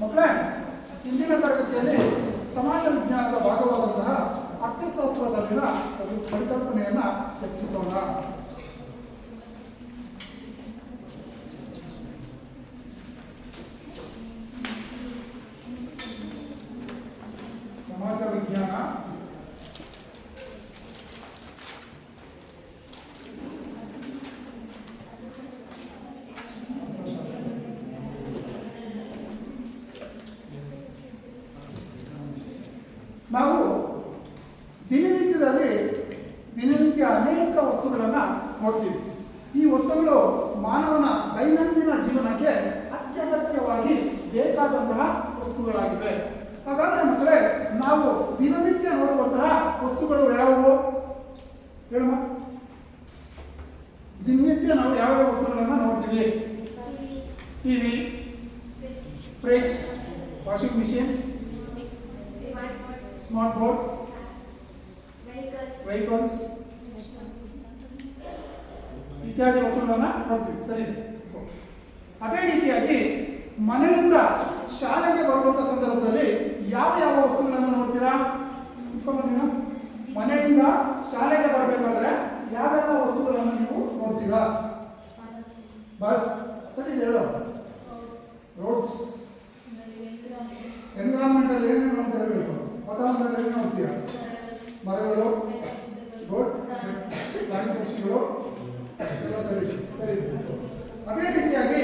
ಮಕ್ಕಳೇ, ಇಂದಿನ ತರಗತಿಯಲ್ಲಿ ಸಮಾಜ ವಿಜ್ಞಾನದ ಭಾಗವಾದಂತಹ ಅರ್ಥಶಾಸ್ತ್ರದಲ್ಲಿನ ಒಂದು ಪರಿಕಲ್ಪನೆಯನ್ನು ಚರ್ಚಿಸೋಣ. ಸಮಾಜ ವಿಜ್ಞಾನ ನಾವು ದಿನನಿತ್ಯ ಅನೇಕ ವಸ್ತುಗಳನ್ನು ನೋಡ್ತೀವಿ. ಈ ವಸ್ತುಗಳು ಮಾನವನ ದೈನಂದಿನ ಜೀವನಕ್ಕೆ ಅತ್ಯಗತ್ಯವಾಗಿ ಬೇಕಾದಂತಹ ವಸ್ತುಗಳಾಗಿವೆ. ಹಾಗಾದರೆ ಮಕ್ಕಳೇ, ನಾವು ದಿನನಿತ್ಯ ನೋಡುವಂತಹ ವಸ್ತುಗಳು ಯಾವುವು ಹೇಳುವ? ದಿನನಿತ್ಯ ನಾವು ಯಾವ ವಸ್ತುಗಳನ್ನು ನೋಡ್ತೀವಿ? TV, fridge, washing machine, smart board, vehicles ಇತ್ಯಾದಿ ವಸ್ತುಗಳನ್ನು ನೋಡ್ತೀವಿ. ಸರಿ. ಅದೇ ರೀತಿಯಾಗಿ ಮನೆಯಿಂದ ಶಾಲೆಗೆ ಬರುವಂಥ ಸಂದರ್ಭದಲ್ಲಿ ಯಾವ ಯಾವ ವಸ್ತುಗಳನ್ನು ನೋಡ್ತೀರಾ? ಮನೆಯಿಂದ ಶಾಲೆಗೆ ಬರಬೇಕಾದ್ರೆ ಯಾವೆಲ್ಲ ವಸ್ತುಗಳನ್ನು ನೀವು ನೋಡ್ತೀರಾ? ಬಸ್, ಸರಿ ಹೇಳು. ರೋಡ್ಸ್, ಎನ್ವಿರಾನ್ಮೆಂಟಲ್ಲಿ ಏನೇನು ಅಂತ ಹೇಳಬೇಕು? ವಾತಾವರಣದಲ್ಲಿ ಏನು ನೋಡ್ತೀರಾ? ಮರಗಳು, ರೋಡ್, ಪ್ರಾಣಿ ಪಕ್ಷಿಗಳು ಎಲ್ಲ ಸರಿ. ಅದೇ ರೀತಿಯಾಗಿ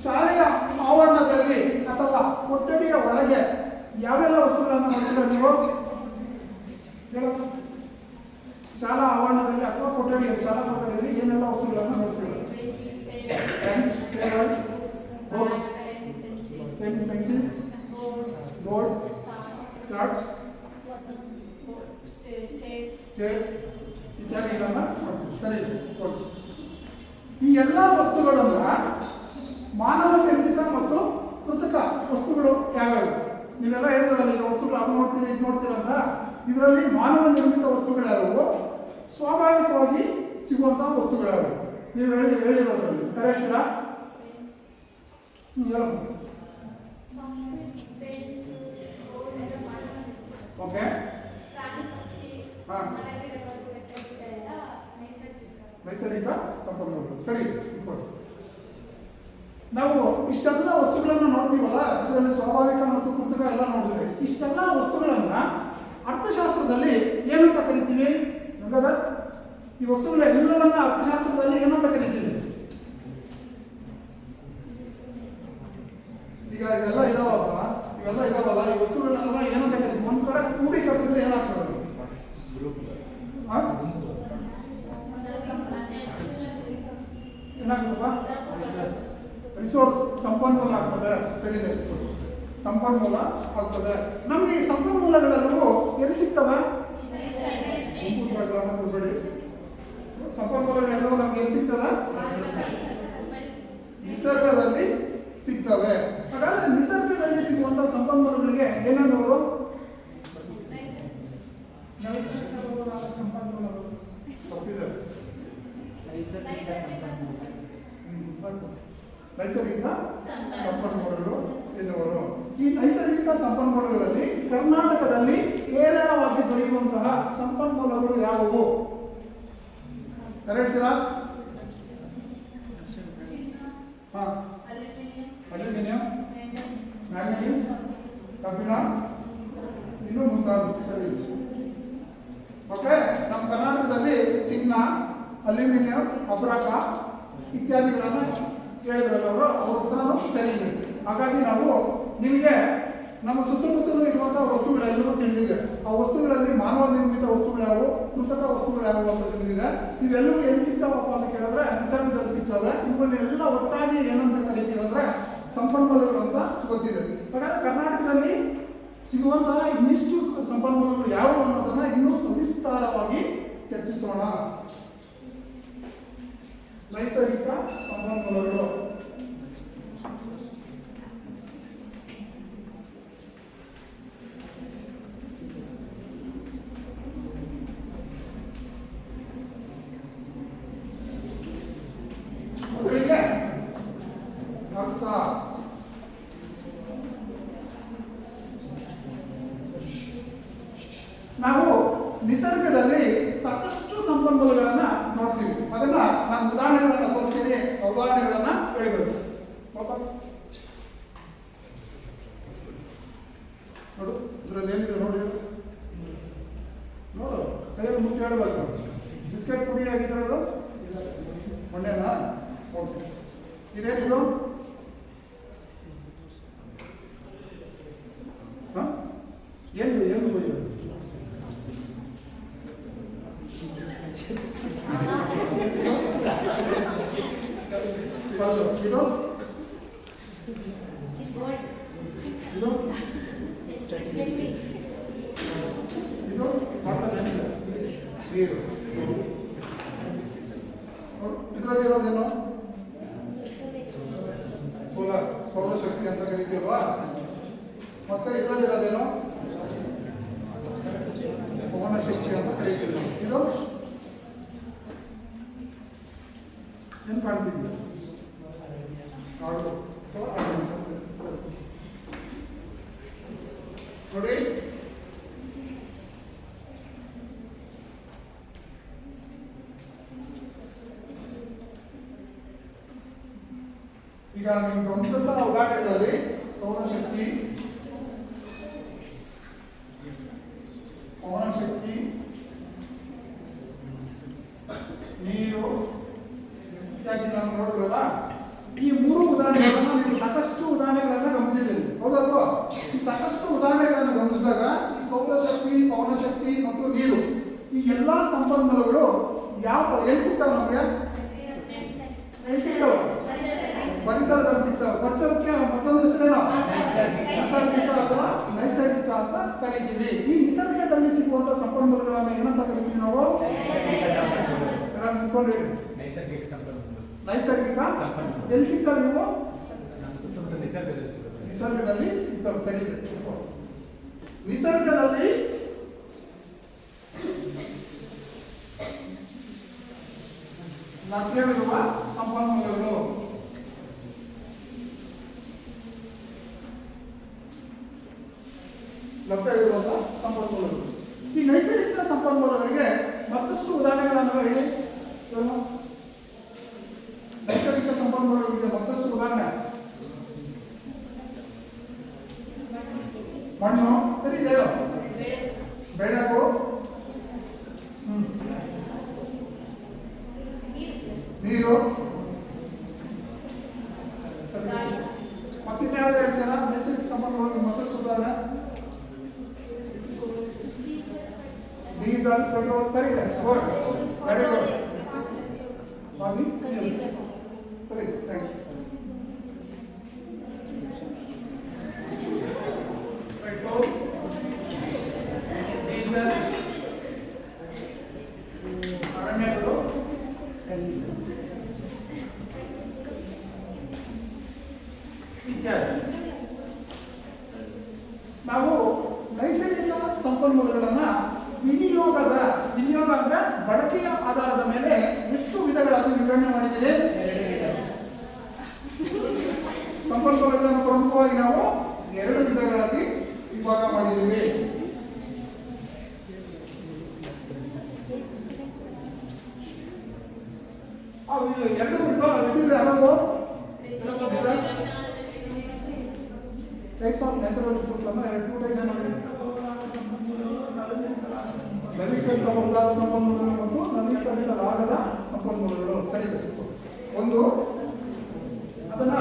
ಶಾಲೆಯ ಆವರಣದಲ್ಲಿ ಅಥವಾ ಕೊಠಡಿಯ ಒಳಗೆ ಯಾವೆಲ್ಲ ವಸ್ತುಗಳನ್ನು ನೋಡ್ತೀರಾ ನೀವು? ಹೇಳು. ಶಾಲಾ ಆವರಣದಲ್ಲಿ ಅಥವಾ ಶಾಲಾ ಕೊಠಡಿಯಲ್ಲಿ ಏನೆಲ್ಲ ವಸ್ತುಗಳನ್ನು ನೋಡ್ತೀರಾ? Pens, table, box, pencils, board, charts, chair ಇತ್ಯಾದಿಗಳನ್ನು ನೋಡ್ತೀವಿ. ಸರಿ. ಈ ಎಲ್ಲ ವಸ್ತುಗಳನ್ನು ಮಾನವ ನಿರ್ಮಿತ ಮತ್ತು ಕೃತಕ ವಸ್ತುಗಳು ಯಾವ್ಯಾವು? ನೀವೆಲ್ಲ ಹೇಳಿದ್ರಲ್ಲ, ಈಗ ವಸ್ತುಗಳು ಅದು ನೋಡ್ತೀರಿ ಇದು ನೋಡ್ತೀರ ಅಂತ. ಇದರಲ್ಲಿ ಮಾನವ ನಿರ್ಮಿತ ವಸ್ತುಗಳು ಯಾವುವು? ಸ್ವಾಭಾವಿಕವಾಗಿ ಸಿಗುವಂತಹ ವಸ್ತುಗಳು ಯಾವುವು? ನೀವು ಹೇಳಿರೋದ್ರಲ್ಲಿ ಕರೆಕ್ಟರಾ? ಹೇಳ್ಬೋದು. ಓಕೆ. ಹಾಂ, ನೈಸರ್ಗಿಕ ಸಂಪನ್ಮೂಲಗಳು. ಸರಿ. ನಾವು ಇಷ್ಟೆಲ್ಲ ವಸ್ತುಗಳನ್ನು ನೋಡ್ತೀವಲ್ಲ, ಇದರಲ್ಲಿ ಸ್ವಾಭಾವಿಕ ಮತ್ತು ಕೃತಕ ಎಲ್ಲ ನೋಡಿದ್ರೆ ಇಷ್ಟೆಲ್ಲ ವಸ್ತುಗಳನ್ನ ಅರ್ಥಶಾಸ್ತ್ರದಲ್ಲಿ ಏನಂತ ಕರಿತೀವಿ? ನಗದ ಈ ವಸ್ತುಗಳ ಎಲ್ಲವನ್ನ ಅರ್ಥಶಾಸ್ತ್ರದಲ್ಲಿ ಏನಂತ ಕರಿತೀವಿ? ಈಗ ಇವೆಲ್ಲ ಇದಾವಲ್ಲ, ಈ ವಸ್ತುಗಳನ್ನೆಲ್ಲ ಏನಂತ ಕರಿತೀವಿ? ಒಂದ್ ಕಡೆ ಕ್ರೋಢೀಕರಿಸಿದ್ರೆ ಏನಾಗ್ತದೆ? ಏನಾಗ್ತದಪ್ಪ? ರಿಸೋರ್ಸ್, ಸಂಪನ್ಮೂಲ ಆಗ್ತದೆ. ಸರಿ, ಸಂಪನ್ಮೂಲ ಆಗ್ತದೆ. ನಮಗೆ ಈ ಸಂಪನ್ಮೂಲಗಳೆಲ್ಲವೂ ಎಲ್ಲಿ ಸಿಗ್ತವೆ? ಕೊಡ್ಬೇಡಿ. ಸಂಪನ್ಮೂಲಗಳೆಲ್ಲವೂ ನಮ್ಗೆ ಎಲ್ಲಿ ಸಿಗ್ತದೆ? ನಿಸರ್ಗದಲ್ಲಿ ಸಿಗ್ತವೆ. ಹಾಗಾದ್ರೆ ನಿಸರ್ಗದಲ್ಲಿ ಸಿಗುವಂತಹ ಸಂಪನ್ಮೂಲಗಳಿಗೆ ಏನನ್ನೋರು? ತಪ್ಪಿದೆ. ನೈಸರ್ಗಿಕ ಸಂಪನ್ಮೂಲಗಳು ಎನ್ನುವರು. ಈ ನೈಸರ್ಗಿಕ ಸಂಪನ್ಮೂಲಗಳಲ್ಲಿ ಕರ್ನಾಟಕದಲ್ಲಿ ಹೇರಳವಾಗಿ ದೊರೆಯುವಂತಹ ಸಂಪನ್ಮೂಲಗಳು ಯಾವುವು? ಹೇಳ್ತೀರಾ? ಹಾ, ಅಲ್ಯೂಮಿನಿಯಂ, ಮ್ಯಾಂಗನೀಸ್, ಕಬ್ಬಿಣ, ಇನ್ನೂ ಮುಂತಾದ. ಸರಿ. ಓಕೆ. ನಮ್ಮ ಕರ್ನಾಟಕದಲ್ಲಿ ಚಿನ್ನ, ಅಲ್ಯೂಮಿನಿಯಂ, ಅಬ್ರಕ ಇತ್ಯಾದಿಗಳನ್ನು ಕೇಳಿದ್ರಲ್ಲ ಅವ್ರ ಉತ್ತರನೂ ಸರಿ ಇದೆ. ಹಾಗಾಗಿ ನಾವು ನಿಮಗೆ ನಮ್ಮ ಸುತ್ತಮುತ್ತಲೂ ಇರುವಂತಹ ವಸ್ತುಗಳೆಲ್ಲವೂ ತಿಳಿದಿದೆ. ಆ ವಸ್ತುಗಳಲ್ಲಿ ಮಾನವ ನಿರ್ಮಿತ ವಸ್ತುಗಳು ಯಾವುವು, ಕೃತಕ ವಸ್ತುಗಳು ಯಾವುವು ಅಂತ ತಿಳಿದಿದೆ. ಇವೆಲ್ಲವೂ ಎಲ್ಲಿ ಸಿಗ್ತಾವಪ್ಪ ಅಂತ ಕೇಳಿದ್ರೆ ನಿಸರ್ಗದಲ್ಲಿ ಸಿಗ್ತವೆ. ಇವುಗಳನ್ನೆಲ್ಲ ಒಟ್ಟಾಗಿ ಏನಂತ ಕರಿತೀವಿ ಅಂದ್ರೆ ಸಂಪನ್ಮೂಲಗಳು ಅಂತ ಗೊತ್ತಿದೆ. ಹಾಗಾದ್ರೆ ಕರ್ನಾಟಕದಲ್ಲಿ ಸಿಗುವಂತಹ ಇನ್ನಿಷ್ಟು ಸಂಪನ್ಮೂಲಗಳು ಯಾವುವು ಅನ್ನೋದನ್ನ ಇನ್ನೂ ಸವಿಸ್ತಾರವಾಗಿ ಚರ್ಚಿಸೋಣ. ನೈಸರ್ಗಿಕ ಸಂಪನ್ಮೂಲಗಳು. ಮೊದಲಿಗೆ ಅರ್ಥ ನಿಸರ್ಗದಲ್ಲಿ ಸಾಕಷ್ಟು ಸಂಪನ್ಮೂಲಗಳನ್ನ ನೋಡ್ತೀವಿ. ಅದನ್ನ ನಾನು ಉದಾಹರಣೆಗಳನ್ನ ತೋರಿಸ್ತೀನಿ, ಉದಾಹರಣೆಗಳನ್ನ ಹೇಳ್ಬೇಕು. ನೋಡು, ಇದರಲ್ಲಿ ಏನಿದೆ ನೋಡಿ, ನೋಡು, ಕೈಯಲ್ಲಿ ಮುಟ್ಟಿ ಹೇಳ್ಬೇಕು. ಬಿಸ್ಕೆಟ್ ಪುಡಿ ಆಗಿದ್ರದು ಮೊನ್ನೆನಾ? ಓಕೆ. ಇದೇನಿದು? ಏನಿದೆ? ಏನು ಬೈಯೋದು? ಇದು ಇದು ಇದು ಬಾಟಲ್ ಏನಿದೆ? ನೀರು. ಇದರಲ್ಲಿ ಇರೋದೇನು? ಸೋಲಾರ್, ಸೌರಶಕ್ತಿ ಅಂತ ಕರಿತೀವಲ್ವಾ? ಮತ್ತೆ ಇದರಲ್ಲಿ ಇರೋದೇನು? ಪವನ ಶಕ್ತಿ ಅಂತ ಕರಿತೀವಿ. ಇದು ಏನು ಕಾಣ್ತಿದ್ವಿ? ಕಾಡು ನೋಡಿ. ಈಗ ನಿಮ್ಗೆ ಗಮನಿಸಿದ ಉದಾಹರಣೆಗಳಲ್ಲಿ ಸೌರಶಕ್ತಿ, ಪವನ ಶಕ್ತಿ, ನೀರು ಇತ್ಯಾದಿ ನಾವು ನೋಡಿದ್ರಲ್ಲ, ಈ ಮೂರು ಉದಾಹರಣೆಗಳನ್ನ ನೀವು ಸಾಕಷ್ಟು ಉದಾಹರಣೆಗಳನ್ನ ಗಮನಿಸಿದ್ದೀರಿ, ಹೌದಲ್ವಾ? ಈ ಸಾಕಷ್ಟು ಉದಾಹರಣೆಗಳನ್ನು ಗಮನಿಸಿದಾಗ ಈ ಸೌರಶಕ್ತಿ, ಪವನ ಶಕ್ತಿ ಮತ್ತು ನೀರು, ಈ ಎಲ್ಲಾ ಸಂಪನ್ಮೂಲಗಳು ಎಲ್ಲಿ ಸಿಗ್ತಾವೆ ನಮಗೆ? ಎಲ್ಲಿ ಸಿಗ್ತಾವೆ? ಪರಿಸರದಲ್ಲಿ ಸಿಗ್ತಾವೆ. ಪರಿಸರಕ್ಕೆ ಮತ್ತೊಂದು ಹೆಸರೇನು? ನೈಸರ್ಗಿಕ ಅಥವಾ ನೈಸರ್ಗಿಕ ಅಂತ ಕರಿತೀವಿ. ಈ ನಿಸರ್ಗದಲ್ಲಿ ಸಿಗುವಂತಹ ಸಂಪನ್ಮೂಲಗಳನ್ನ ಏನಂತ ಕರಿತೀವಿ ನಾವು? ನೈಸರ್ಗಿಕ. ಎಲ್ಲಿ ಸಿಗ್ತಾವೆ ನೀವು? ನಿಸರ್ಗದಲ್ಲಿ ಸಿಗ್ತಾವೆ. ಸರಿ ಇದೆ. ನಿಸರ್ಗದಲ್ಲಿ ಲಭ್ಯವಿರುವ ಸಂಪನ್ಮೂಲಗಳು ಲಭ್ಯವಿರುವಂತಹ ಸಂಪನ್ಮೂಲಗಳು. ಈ ನೈಸರ್ಗಿಕ ಸಂಪನ್ಮೂಲಗಳಿಗೆ ಮತ್ತಷ್ಟು ಉದಾಹರಣೆಗಳನ್ನು ಹೇಳಿ. ನೈಸರ್ಗಿಕ ಸಂಪನ್ಮೂಲಗಳಿಗೆ ಮತ್ತಷ್ಟು ಉದಾಹರಣೆ. ಮಣ್ಣು, ಸರಿ ಹೇಳು. ಬೆಳಕು, ನೀರು, ಮತ್ತಿನ್ಯಾರು ಹೇಳ್ತೀರಾ? ನೈಸರ್ಗಿಕ ಸಂಪನ್ಮೂಲಗಳಿಗೆ ಮತ್ತಷ್ಟು ಉದಾಹರಣೆ. ಡೀಸೆಲ್, ಪೆಟ್ರೋಲ್, ಸರಿ ಇದೆ. Good, very good. ವಾಸಿ ಸರಿ, ಥ್ಯಾಂಕ್ ಯು. ಪೆಟ್ರೋಲ್, ಡೀಸೆಲ್, ಅರಣ್ಯಗಳು, ಇತ್ಯಾದಿ. ನಾವು ನೈಸರ್ಗಿಕ ಸಂಪನ್ಮೂಲಗಳನ್ನ ವಿನಿಯೋಗ ಅಂದ್ರೆ ಬಳಕೆಯ ಆಧಾರದ ಮೇಲೆ ಎಷ್ಟು ವಿಧಗಳಾಗಿ ವಿಂಗಡಣೆ ಮಾಡಿದ್ದೀರಿ? ಸಂಪನ್ಮೂಲಗಳನ್ನು ಪ್ರಮುಖವಾಗಿ ನಾವು 2 ವಿಧಗಳಾಗಿ ವಿಭಾಗ ಮಾಡಿದ್ದೀವಿ. ಅವು 2 ವಿಧಗಳು ಯಾವುದು? ಟೈಪ್ಸ್ ಆಫ್ ನ್ಯಾಚುರಲ್ ರಿಸೋರ್ಸ್ ಅನ್ನು 2 ಟೈಪ್ಸ್ ಮಾಡಿದ್ದೀವಿ. ನವೀಕರಿಸಬಹುದಾದ ಸಂಪನ್ಮೂಲಗಳು ಮತ್ತು ನವೀಕರಿಸಲಾಗದ ಸಂಪನ್ಮೂಲಗಳು. ಸರಿ. ಒಂದು ಅದನ್ನ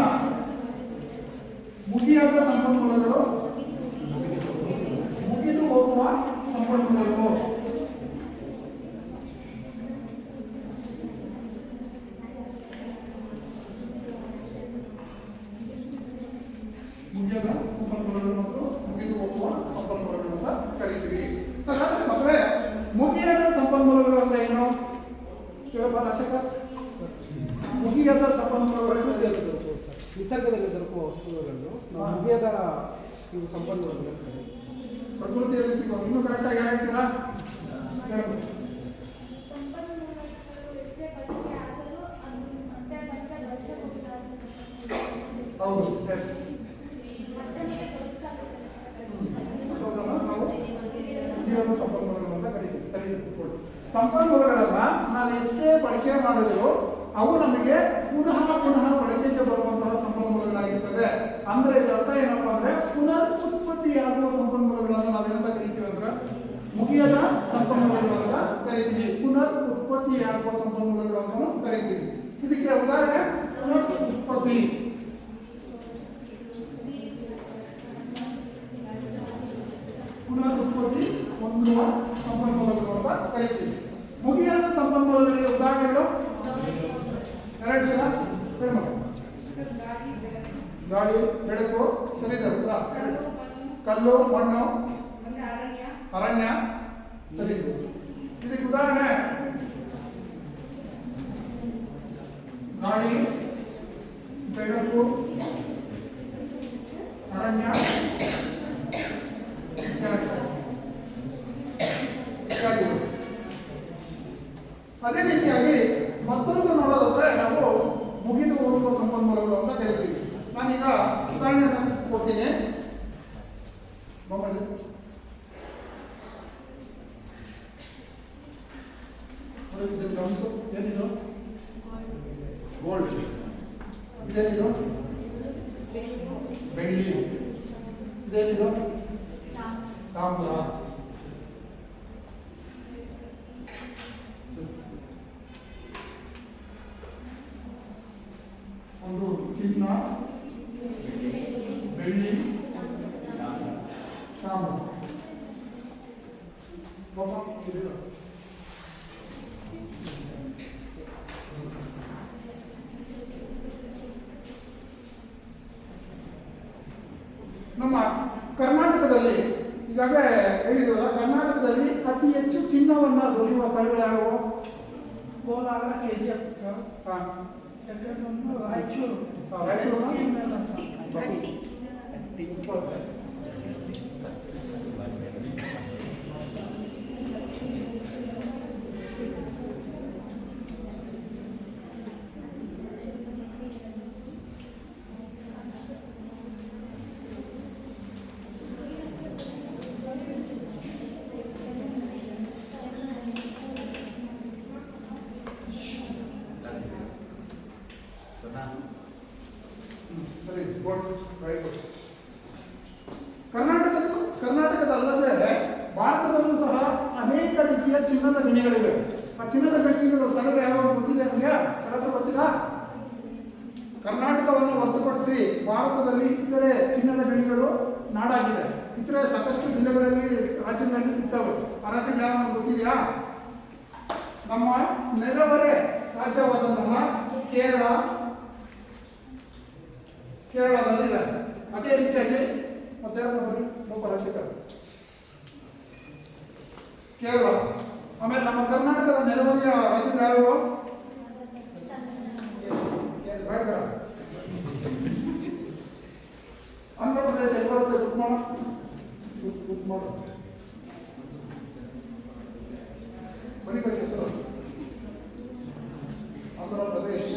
ಮುಗಿಯಾದ ಸಂಪನ್ಮೂಲಗಳು, ಮುಗಿದು ಹೋಗುವ ಸಂಪನ್ಮೂಲಗಳು. ಮುಗಿಯದ ಸಂಪನ್ಮೂಲಗಳು ಮತ್ತು ಮುಗಿದು ಹೋಗುವ ಸಂಪನ್ಮೂಲಗಳು ಅಂತ ಕರಿತೀವಿ. ಹಾಗಾದ್ರೆ ಮಕ್ಕಳೇ, ಮುಗಿಯದ ಸಂಪನ್ಮೂಲಗಳು ಅಂದ್ರೆ ಏನು? ಕೇಳಬಾರ ಅಶಕ. ಮುಗಿಯದ ಸಂಪನ್ಮೂಲಗಳು ನಿಸರ್ಗದಲ್ಲಿ ದೊರಕುವ ವಸ್ತುಗಳನ್ನು ಮುಗಿಯದ ಇವು ಸಂಪನ್ಮೂಲಗಳು. ಪ್ರಕೃತಿಯಲ್ಲಿ ಸಿಗುವ. ಇನ್ನೂ ಕರೆಕ್ಟಾಗಿ ಹೇಳ್ತೀರಾ? ಹೌದು, ಎಸ್. ನಾವು ಮುಗಿಯದ ಸಂಪನ್ಮೂಲಗಳು ಅಂತ ಕರೀತೀವಿ. ಸರಿ. ಸಂಪನ್ಮೂಲಗಳನ್ನ ನಾವು ಎಷ್ಟೇ ಬಳಕೆ ಮಾಡಿದ್ರು ಅವು ನಮಗೆ ಪುನಃ ಪುನಃ ಬಳಕೆಗೆ ಬರುವಂತಹ ಸಂಪನ್ಮೂಲಗಳಾಗಿರ್ತವೆ. ಅಂದ್ರೆ ಇದರ ಅರ್ಥ ಏನಪ್ಪಾ ಅಂದ್ರೆ ಪುನರ್ ಉತ್ಪತ್ತಿಯಾಗುವ ಸಂಪನ್ಮೂಲಗಳನ್ನು ನಾವೇನಂತ ಕರಿತೀವಿ ಅಂದ್ರೆ ಮುಗಿಯದ ಸಂಪನ್ಮೂಲಗಳು ಅಂತ ಕರಿತೀವಿ. ಪುನರ್ ಉತ್ಪತ್ತಿಯಾಗುವ ಸಂಪನ್ಮೂಲಗಳು ಅಂತ ಕರಿತೀವಿ. ಇದಕ್ಕೆ ಉದಾಹರಣೆ ಪುನರ್ ಉತ್ಪತ್ತಿ. ಪುನರ್ ಉತ್ಪತ್ತಿ ಹೊಂದುವ ಸಂಪನ್ಮೂಲಗಳು ಅಂತ ಕರಿತೀವಿ. ಮುಗಿಯದ ಸಂಪನ್ಮೂಲಗಳಿಗೆ ಉದಾಹರಣೆಗಳು ಎರಡು ಜನ ಹೇಳಿ. ಗಾಳಿ, ಬೆಳಕು, ಸರಿದ ಉತ್ತರ. ಕಲ್ಲು, ಮಣ್ಣು, ಅರಣ್ಯ, ಸರಿ. ಇದಕ್ಕೆ ಉದಾಹರಣೆ ಗಾಳಿ, ಬೆಳಕು, ಅರಣ್ಯ, ಅದೇ ರೀತಿಯಾಗಿ ಮತ್ತೊಂದು ನೋಡೋದಾದ್ರೆ ನಾವು ಮುಗಿದು ಹೋಗುವ ಸಂಪನ್ಮೂಲಗಳು ಅಂತ ಕರಿತೀವಿ. ನಾನೀಗ ಉದಾಹರಣೆಯನ್ನು ಕೊಡ್ತೀನಿ. ಏನಿದು? ಗೋಲ್ಡ್. ಇದೇನಿದು? ಬೆಳ್ಳಿ. ಇದೇನಿದು? ತಾಮ್ರ. ಒಂದು ಚಿನ್ನ, ಬೆಳ್ಳಿ, ತಾಮ್ರ. ನಮ್ಮ ಕರ್ನಾಟಕದಲ್ಲಿ ಈಗಾಗಲೇ ಹೇಳಿದ್ವಲ್ಲ, ಕರ್ನಾಟಕದಲ್ಲಿ ಅತಿ ಹೆಚ್ಚು ಚಿನ್ನವನ್ನು ದೊರೆಯುವ ಸ್ಥಳಗಳು ಯಾವುವು? ಕೋಲಾರ, KGF, ರಾಯಚೂರು. ಸರಿ, ಗುಡ್, ವೆರಿ ಗುಡ್. ಕರ್ನಾಟಕದಲ್ಲದೆ ಭಾರತದಲ್ಲೂ ಸಹ ಅನೇಕ ರೀತಿಯ ಚಿನ್ನದ ಗಣಿಗಳಿವೆ. ಆ ಚಿನ್ನದ ಗಣಿಗಳು ಸ್ಥಳಗಳು ಯಾವ ಗೊತ್ತಿದೆ ನಿಮಗೆ? ಕರೆದು ಬರ್ತೀರಾ? ಕರ್ನಾಟಕವನ್ನು ಹೊರತುಪಡಿಸಿ ಭಾರತದಲ್ಲಿ ಇತರೆ ಚಿನ್ನದ ಗಣಿಗಳು ನಾಡಾಗಿದೆ. ಇತರೆ ಸಾಕಷ್ಟು ಜಿಲ್ಲೆಗಳಲ್ಲಿ ರಾಜ್ಯಗಳಲ್ಲಿ ಸಿಗ್ತವೆ. ಆ ರಾಜ್ಯಗಳು ಯಾವ ಗೊತ್ತಿದೆಯಾ? ನಮ್ಮ ನೆರೆಹೊರೆ ರಾಜ್ಯವಾದಂತಹ ಕೇರಳದಲ್ಲಿದೆ. ಅದೇ ರೀತಿಯಾಗಿ ಮತ್ತೆ ರಾಜಶೇಖರ್ ಕೇರಳ. ಆಮೇಲೆ ನಮ್ಮ ಕರ್ನಾಟಕದ ನೆರೆಹೊರೆಯ ರಾಜ್ಯಗಳು ಯಾವುವು? ಆಂಧ್ರ ಪ್ರದೇಶ ಎಲ್ಲಿ ಬರುತ್ತೆ? ಬರೀಬೇಕು ಹೆಸರು. ಆಂಧ್ರ ಪ್ರದೇಶ.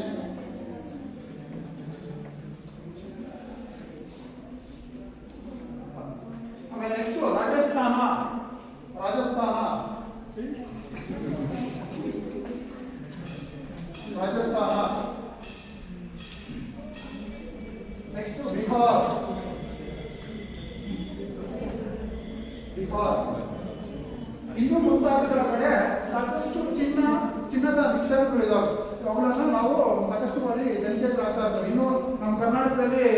ಆಮೇಲೆ ನೆಕ್ಸ್ಟ್ ರಾಜಸ್ಥಾನ. ನೆಕ್ಸ್ಟ್ ಬಿಹಾರ್. ಇನ್ನು ಮುಂತಾದಗಳ ಕಡೆ ಸಾಕಷ್ಟು ಚಿನ್ನದ ನಿಕ್ಷೇಪಗಳಿದಾವೆ. ಅವುಗಳನ್ನು ನಾವು ಸಾಕಷ್ಟು ಬಾರಿ ತನಿಖೆಗಳಾಗ್ತಾ ಇರ್ತವೆ. ಇನ್ನು ನಮ್ಮ ಕರ್ನಾಟಕದಲ್ಲಿ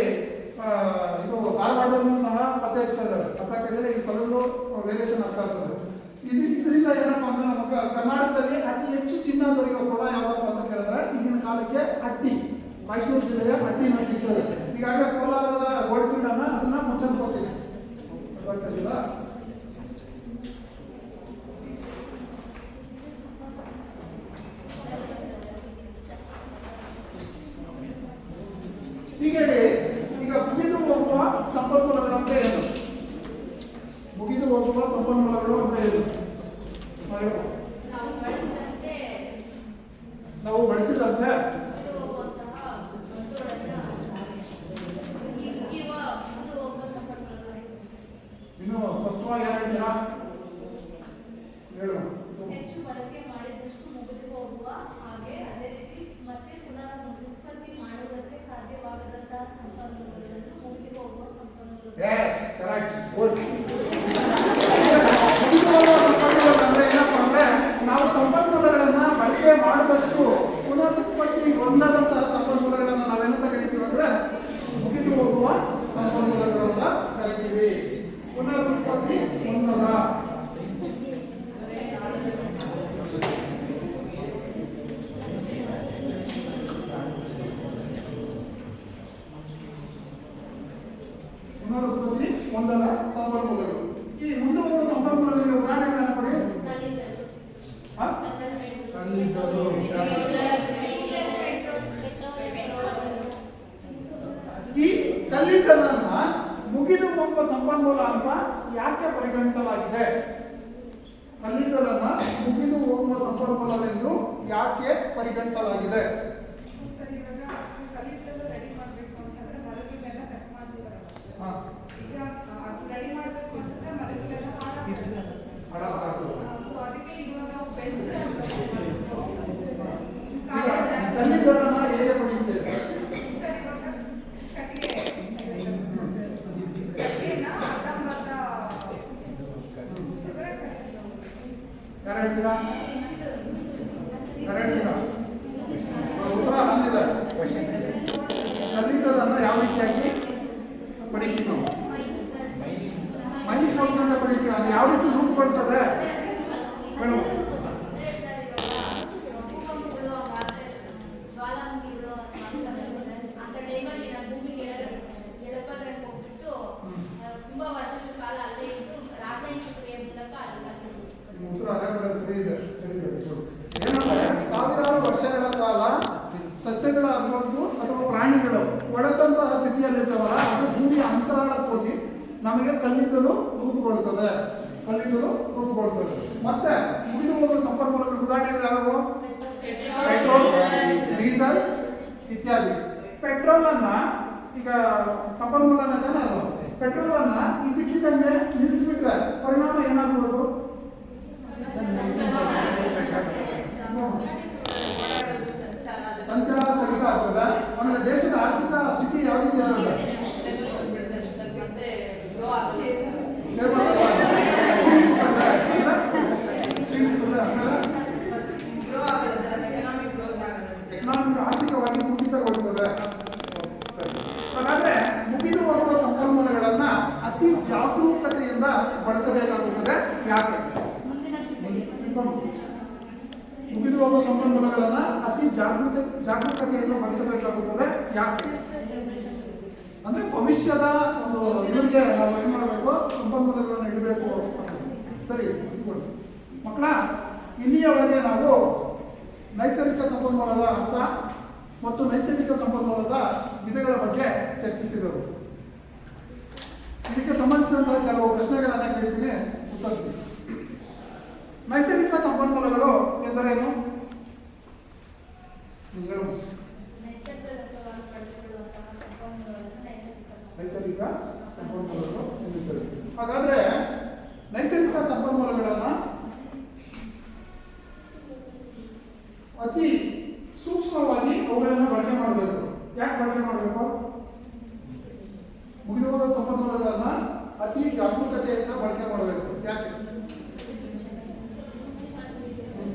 ಇದು ಧಾರವಾಡದಲ್ಲೂ ಸಹ ಪತ್ತೆ ಹಚ್ತಾ ಇದ್ದಾರೆ. ಪತ್ತೆ ಈ ಸ್ಥಳಗಳು ವೇರಿಯೇಷನ್ ಆಗ್ತಾ ಇರ್ತದೆ. ಇದರಿಂದ ಏನಪ್ಪಾ ಅಂದ್ರೆ ನಮ್ಮ ಕರ್ನಾಟಕದಲ್ಲಿ ಅತಿ ಹೆಚ್ಚು ಚಿನ್ನ ದೊರೆಯುವ ಸ್ಥಳ ಯಾವ್ದಪ್ಪ ಅಂತ ಕೇಳಿದ್ರೆ ಈಗಿನ ಕಾಲಕ್ಕೆ ಅಟ್ಟಿ, ರಾಯಚೂರು ಜಿಲ್ಲೆಯ ಅಟ್ಟಿನಲ್ಲಿ ಸಿಗ್ತದೆ. ಈಗಾಗಲೇ ಕೋಲಾರದ ಗೋಲ್ಡ್ ಫೀಲ್ಡ್ ಅದನ್ನ ಮುಂಚೆಂದು ಕೊಡ್ತೀನಿ. ಗೊತ್ತಿಲ್ಲ. ಹೀಗೆ ಈಗ ಮುಗಿದು ಹೋಗುವ ಸಂಪನ್ಮೂಲಗಳು ಅಂತ ಏನು? ಮುಗಿದು ಹೋಗುವ ಸಂಪನ್ಮೂಲಗಳು ಅಂತ ಏನು? ನಾವು ಬಳಸಿದಂತೆ ಇನ್ನು ಸ್ಪಷ್ಟವಾಗಿ ಹೇಳ್ತೀರಾ? ಹೇಳು. ಸಂಪನ್ಮೂಲಗಳನ್ನು ಮುಗಿದು ಹೋಗುವ ಸಂಪನ್ಮೂಲಗಳು. Yes correct good. ಮುಗಿದು ಹೋಗುವ ಸಂಪನ್ಮೂಲಗಳು ಅಂದ್ರೆ ಏನಪ್ಪ ಅಂದ್ರೆ ನಾವು ಸಂಪನ್ಮೂಲಗಳನ್ನ ಬಳಕೆ ಮಾಡಿದಷ್ಟು ಪುನರುತ್ಪತ್ತಿ ಹೊಂದದಂತಹ ಸಂಪನ್ಮೂಲಗಳನ್ನ ನಾವೇನಂತ ಕರಿತೀವಿ ಅಂದ್ರೆ ಮುಗಿದು ಹೋಗುವ ಸಂಪನ್ಮೂಲಗಳು ಅಂತ ಕರಿತೀವಿ. ಪುನರುತ್ಪತ್ತಿ ಹೊಂದದ ಪುನರುತ್ಪತ್ತಿ ಹೊಂದದ ಸಂಪನ್ಮೂಲಗಳು. ಈ ಮುಗಿದು ಹೋಗುವ ಸಂಪನ್ಮೂಲಗಳಿಗೆ ಉದಾಹರಣೆಗಳನ್ನು ಕೊಡಿ. ಕಲ್ಲಿದ್ದಲು, ಹಾ? ಕಲ್ಲಿದ್ದಲು. ಈ ಕಲ್ಲಿದ್ದಲನ್ನ ಮುಗಿದು ಹೋಗುವ ಸಂಪನ್ಮೂಲ ಅಂತ ಯಾಕೆ ಪರಿಗಣಿಸಲಾಗಿದೆ? ಕಲ್ಲಿದ್ದಲನ್ನ ಮುಗಿದು ಹೋಗುವ ಸಂಪನ್ಮೂಲವೆಂದು ಯಾಕೆ ಪರಿಗಣಿಸಲಾಗಿದೆ? ಸರ್, ಇವಾಗ ಕಲ್ಲಿದ್ದಲು ರೆಡಿ ಮಾಡಬೇಕು ಅಂತಂದ್ರೆ ಮರಗಳನ್ನೆಲ್ಲ ಕಟ್ ಮಾಡ್ತಿದಾರಲ್ಲ ಸರ್. ಹಾ, ಈಗ ಅದು ರೆಡಿ ಮಾಡಬೇಕು ಅಂತಂದ್ರೆ ಮರಗಳೆಲ್ಲ ಹಾಳಾಗ್ತದೆ. ಹಾಳಾಗ್ತದೆ. ಸೊ ಅದಕ್ಕೆ ಇವಾಗ ನಾವು ಬೆಳೆಸಿದ್ರೆ ಈಗ ಕಲ್ಲಿದ್ದಲನ್ನ ಹೇಗೆ ಪಡೆಯುತ್ತೇವೆ? ಸರ್, ಇವಾಗ ಕಟ್ಟಿಗೆನ ಅರ್ಧಂಬರ್ಧ ಸುಗರೆ ಯಾರು ಹೇಳ್ತೀರಾ? ಯಾರು ಹೇಳ್ತೀರಾ? ಉತ್ತರ ನಮ್ದಿದೆ. ಕಲ್ಲಿದ್ದಲನ್ನ ಯಾವ ರೀತಿಯಾಗಿ ಪಡಿತೀವಿ ನಾವು? ಮೈನ್ಸ್ ಮೂಲಕ ಪಡಿತೀವಿ. ಅದು ಯಾವ ರೀತಿ ರೂಪುಗೊಳ್ತದೆ ಮೇಡಮ್? ತುಂಬಾ ವರ್ಷಗಳ ಕಾಲ ಅಲ್ಲೇ ಇದ್ದು ರಾಸಾಯನಿಕ ಕ್ರಿಯೆ ಮೂಲಕ ಅಲ್ಲಿ ಉತ್ತರ ಅದೇ ಬರೋ ಸರಿ ಇದೆ. ಸರಿ ಇದೆ. ಏನಂದ್ರೆ ಸಾವಿರಾರು ವರ್ಷಗಳ ಕಾಲ ಸಸ್ಯಗಳಾಗಬಹುದು ಅಥವಾ ಪ್ರಾಣಿಗಳು ಒಡೆದಂತಹ ಸ್ಥಿತಿಯಲ್ಲಿರ್ತವಲ್ಲ, ಅದು ಭೂಮಿಯ ಅಂತರಾಳಕ್ಕೆ ಹೋಗಿ ನಮಗೆ ಕಲ್ಲಿದ್ದಲು ರೂಪುಗೊಳ್ತದೆ. ಕಲ್ಲಿದ್ದಲು ರೂಪುಗೊಳ್ತದೆ. ಮತ್ತೆ ಮುಗಿದು ಹೋಗುವ ಸಂಪನ್ಮೂಲಗಳ ಉದಾಹರಣೆಗಳು ಯಾವುವು? ಪೆಟ್ರೋಲ್, ಡೀಸೆಲ್ ಇತ್ಯಾದಿ. ಪೆಟ್ರೋಲ್ ಅನ್ನ ಈಗ ಸಂಪನ್ಮೂಲನ ತಾನೆ ಅದು. ಪೆಟ್ರೋಲ್ ಅನ್ನ ಇದಕ್ಕಿದ್ದಂಗೆ ನಿಲ್ಲಿಸ್ಬಿಟ್ರೆ ಪರಿಣಾಮ ಏನಾಗ್ಬೋದು? ಸಂಚಾರ ಸ್ಥಗಿತ ಆಗ್ತದೆ. ಆಮೇಲೆ ದೇಶದ ಆರ್ಥಿಕ ಸ್ಥಿತಿ ಯಾವ ರೀತಿ ಆಗುತ್ತೆ? ಎಕನಾಮಿಕ್ ಆರ್ಥಿಕವಾಗಿ ಕುಂಠಿತಗೊಳ್ಳುತ್ತದೆ. ಹಾಗಾದ್ರೆ ಮುಗಿದು ಹೋಗುವ ಸಂಪನ್ಮೂಲಗಳನ್ನ ಅತಿ ಜಾಗರೂಕತೆಯಿಂದ ಬಳಸಬೇಕಾಗುತ್ತದೆ. ಯಾಕೆ? ಮುಗಿದು ಹೋಗುವ ಸಂಪನ್ಮೂಲಗಳನ್ನ ಅತಿ ಜಾಗರೂಕತೆಯಿಂದ ಬಳಸಬೇಕಾಗುತ್ತದೆ. ಯಾಕೆ ಅಂದ್ರೆ ಭವಿಷ್ಯದ ಒಂದು ಇವರಿಗೆ ನಾವು ಏನ್ ಮಾಡಬೇಕು? ಸಂಪನ್ಮೂಲಗಳನ್ನು ಇಡಬೇಕು. ಸರಿ ಮಕ್ಕಳ, ಇಲ್ಲಿಯವರೆಗೆ ನಾವು ನೈಸರ್ಗಿಕ ಸಂಪನ್ಮೂಲದ ಅರ್ಥ ಮತ್ತು ನೈಸರ್ಗಿಕ ಸಂಪನ್ಮೂಲದ ವಿಧಗಳ ಬಗ್ಗೆ ಚರ್ಚಿಸಿದರು. ಇದಕ್ಕೆ ಸಂಬಂಧಿಸಿದಂತಹ ಕೆಲವು ಪ್ರಶ್ನೆಗಳನ್ನು ಕೇಳ್ತೀನಿ, ಉತ್ತರಿಸಿ. ನೈಸರ್ಗಿಕ ಸಂಪನ್ಮೂಲಗಳು ಎಂದರೇನು? ನೈಸರ್ಗಿಕ ಸಂಪನ್ಮೂಲಗಳು ಎಂದಿದ್ದಾರೆ. ಹಾಗಾದ್ರೆ ನೈಸರ್ಗಿಕ ಸಂಪನ್ಮೂಲಗಳನ್ನು ಅತಿ ಸೂಕ್ಷ್ಮವಾಗಿ ಅವುಗಳನ್ನು ಬಳಕೆ ಮಾಡಬೇಕು. ಯಾಕೆ ಬಳಕೆ ಮಾಡಬೇಕು? ಮುಗಿದು ಹೋಗುವ ಸಂಪನ್ಮೂಲಗಳನ್ನ ಅತಿ ಜಾಗರೂಕತೆಯಿಂದ ಬಳಕೆ ಮಾಡಬೇಕು. ಯಾಕೆ?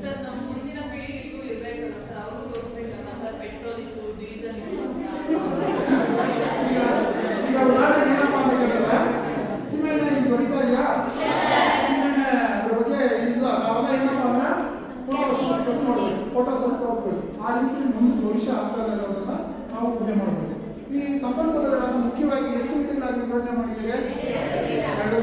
ಸರ್, ನಮ್ಮ ಮುಂದಿನ ಪೀಳಿಗೆಗೂ ಇರಬೇಕಲ್ಲ ಸರ್, ಅವರು ತೋರಿಸ್ಬೇಕಲ್ಲ ಸರ್, ಪೆಟ್ರೋಲ್ ಇತ್ತು, ಡೀಸೆಲ್ ಇತ್ತು ಅಂತ. ಈಗ ಉದಾಹರಣೆಗೆ ಏನಪ್ಪಾ ಅಂತ ಕೇಳಿದ್ರೆ, ಸಿಮೆಂಟ್ ಈಗ ದೊರೀತಾ ಇದೆಯಾ? ಸಿಮೆಂಟ್ ಅದ್ರ ಬಗ್ಗೆ ಇಲ್ಲ. ನಾವೆಲ್ಲ ಏನಪ್ಪಾ ಅಂದ್ರೆ ಫೋಟೋಸ್ ತೋರಿಸ್ಬೇಕು. ಆ ರೀತಿ ಮುಂದೆ ಭವಿಷ್ಯ ಆಗ್ತದೆ ಅನ್ನೋದನ್ನ ನಾವು ಊಹೆ ಮಾಡಬೇಕು. ಈ ಸಂಪನ್ಮೂಲಗಳನ್ನು ಮುಖ್ಯವಾಗಿ ಎಷ್ಟು ವಿಧಗಳಾಗಿ ವಿಂಗಡಣೆ ಮಾಡಿದ್ದೀರಿ? 2